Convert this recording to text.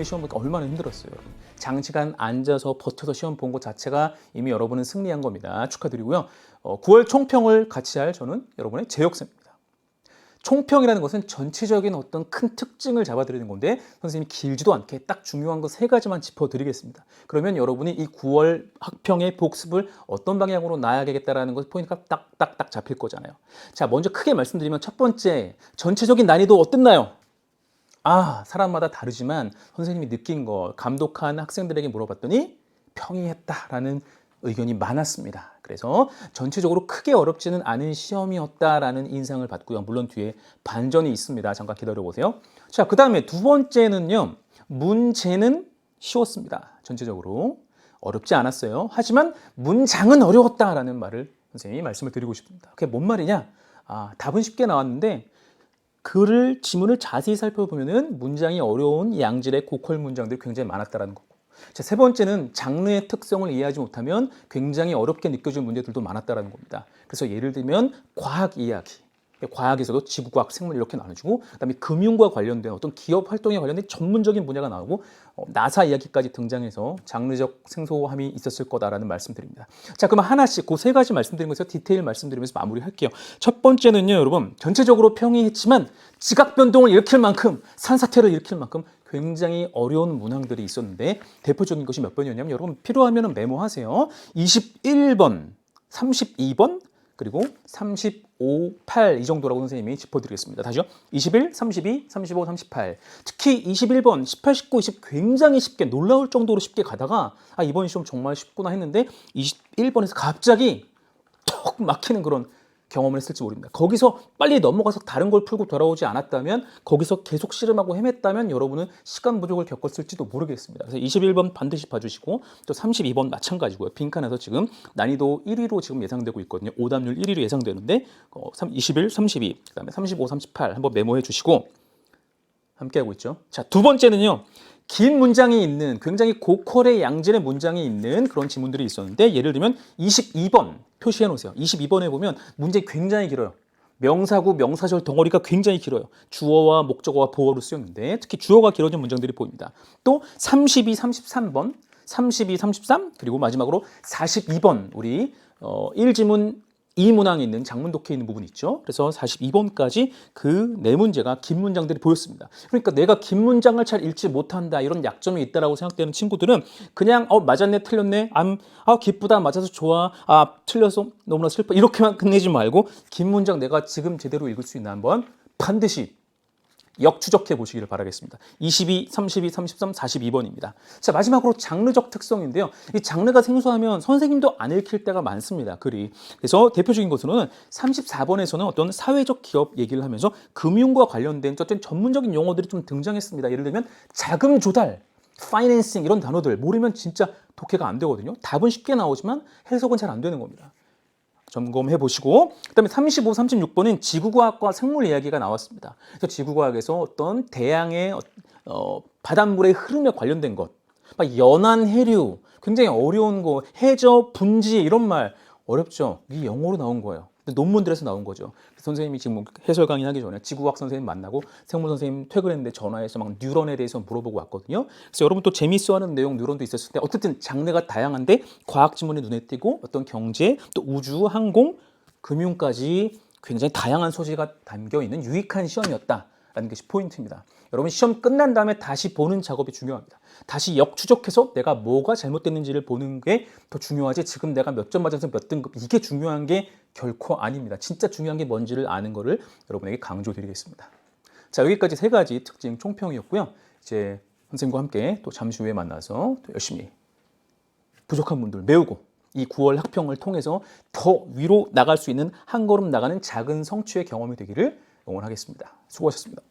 시험 보니까 얼마나 힘들었어요. 장시간 앉아서 버텨서 시험 본 것 자체가 이미 여러분은 승리한 겁니다. 축하드리고요. 9월 총평을 같이 할 저는 여러분의 제역사입니다. 총평이라는 것은 전체적인 어떤 큰 특징을 잡아드리는 건데 선생님이 길지도 않게 딱 중요한 거 3가지만 짚어드리겠습니다. 그러면 여러분이 이 9월 학평의 복습을 어떤 방향으로 나아가겠다라는 것 포인트가 딱딱딱 잡힐 거잖아요. 자, 먼저 크게 말씀드리면 첫 번째, 전체적인 난이도 어땠나요? 사람마다 다르지만 선생님이 느낀 거, 감독한 학생들에게 물어봤더니 평이했다라는 의견이 많았습니다. 그래서 전체적으로 크게 어렵지는 않은 시험이었다라는 인상을 받고요. 물론 뒤에 반전이 있습니다. 잠깐 기다려보세요. 자, 그 다음에 두 번째는요. 문제는 쉬웠습니다. 전체적으로 어렵지 않았어요. 하지만 문장은 어려웠다라는 말을 선생님이 말씀을 드리고 싶습니다. 그게 뭔 말이냐? 답은 쉽게 나왔는데 지문을 자세히 살펴보면은 문장이 어려운 양질의 고퀄 문장들이 굉장히 많았다라는 거고. 자, 세 번째는 장르의 특성을 이해하지 못하면 굉장히 어렵게 느껴지는 문제들도 많았다라는 겁니다. 그래서 예를 들면 과학 이야기. 과학에서도 지구과학, 생물 이렇게 나눠주고 그다음에 금융과 관련된 어떤 기업 활동에 관련된 전문적인 분야가 나오고 나사 이야기까지 등장해서 장르적 생소함이 있었을 거다라는 말씀드립니다. 자, 그럼 하나씩 그 3가지 말씀드린 것에서 디테일 말씀드리면서 마무리할게요. 첫 번째는요, 여러분 전체적으로 평이했지만 지각 변동을 일으킬 만큼 산사태를 일으킬 만큼 굉장히 어려운 문항들이 있었는데 대표적인 것이 몇 번이었냐면 여러분 필요하면 메모하세요. 21번, 32번, 그리고 35, 8 이 정도라고 선생님이 짚어드리겠습니다. 다시요. 21, 32, 35, 38. 특히 21번, 18, 19, 20 굉장히 쉽게 놀라울 정도로 쉽게 가다가 이번 시험 정말 쉽구나 했는데 21번에서 갑자기 턱 막히는 그런 경험을 했을지 모릅니다. 거기서 빨리 넘어가서 다른 걸 풀고 돌아오지 않았다면 거기서 계속 씨름하고 헤맸다면 여러분은 시간 부족을 겪었을지도 모르겠습니다. 그래서 21번 반드시 봐주시고 또 32번 마찬가지고요. 빈칸에서 지금 난이도 1위로 지금 예상되고 있거든요. 오답률 1위로 예상되는데 21, 32, 그다음에 35, 38 한번 메모해 주시고 함께하고 있죠. 자, 두 번째는요. 긴 문장이 있는 굉장히 고퀄의 양질의 문장이 있는 그런 지문들이 있었는데 예를 들면 22번 표시해 놓으세요. 22번에 보면 문제 굉장히 길어요. 명사구, 명사절 덩어리가 굉장히 길어요. 주어와 목적어와 보어로 쓰였는데 특히 주어가 길어진 문장들이 보입니다. 또 32, 33번, 32, 33 그리고 마지막으로 42번 우리 1지문 2문항에 있는 장문 독해에 있는 부분이 있죠. 그래서 42번까지 그 4문제가 긴 문장들이 보였습니다. 그러니까 내가 긴 문장을 잘 읽지 못한다 이런 약점이 있다라고 생각되는 친구들은 그냥 맞았네 틀렸네 기쁘다 맞아서 좋아 틀려서 너무나 슬퍼 이렇게만 끝내지 말고 긴 문장 내가 지금 제대로 읽을 수 있나 한번 반드시 역추적해 보시기를 바라겠습니다. 22, 32, 33, 42번입니다. 자, 마지막으로 장르적 특성인데요. 이 장르가 생소하면 선생님도 안 읽힐 때가 많습니다. 글이. 그래서 대표적인 것으로는 34번에서는 어떤 사회적 기업 얘기를 하면서 금융과 관련된 어떤 전문적인 용어들이 좀 등장했습니다. 예를 들면 자금 조달, 파이낸싱 이런 단어들 모르면 진짜 독해가 안 되거든요. 답은 쉽게 나오지만 해석은 잘 안 되는 겁니다. 점검해 보시고 그다음에 35, 36번은 지구과학과 생물 이야기가 나왔습니다. 그래서 지구과학에서 어떤 대양의 바닷물의 흐름에 관련된 것, 연안 해류, 굉장히 어려운 거, 해저, 분지 이런 말 어렵죠. 이게 영어로 나온 거예요. 논문들에서 나온 거죠. 선생님이 지금 해설 강의 하기 전에 지구과학 선생님 만나고 생물 선생님 퇴근했는데 전화해서 막 뉴런에 대해서 물어보고 왔거든요. 그래서 여러분 또 재밌어하는 내용 뉴런도 있었을 때 어쨌든 장르가 다양한데 과학 지문이 눈에 띄고 어떤 경제, 또 우주, 항공, 금융까지 굉장히 다양한 소재가 담겨 있는 유익한 시험이었다라는 것이 포인트입니다. 여러분 시험 끝난 다음에 다시 보는 작업이 중요합니다. 다시 역추적해서 내가 뭐가 잘못됐는지를 보는 게 더 중요하지 지금 내가 몇 점 맞아서 몇 등급 이게 중요한 게 결코 아닙니다. 진짜 중요한 게 뭔지를 아는 거를 여러분에게 강조드리겠습니다. 자, 여기까지 3가지 특징 총평이었고요. 이제 선생님과 함께 또 잠시 후에 만나서 또 열심히 부족한 분들 메우고 이 9월 학평을 통해서 더 위로 나갈 수 있는 한 걸음 나가는 작은 성취의 경험이 되기를 응원하겠습니다. 수고하셨습니다.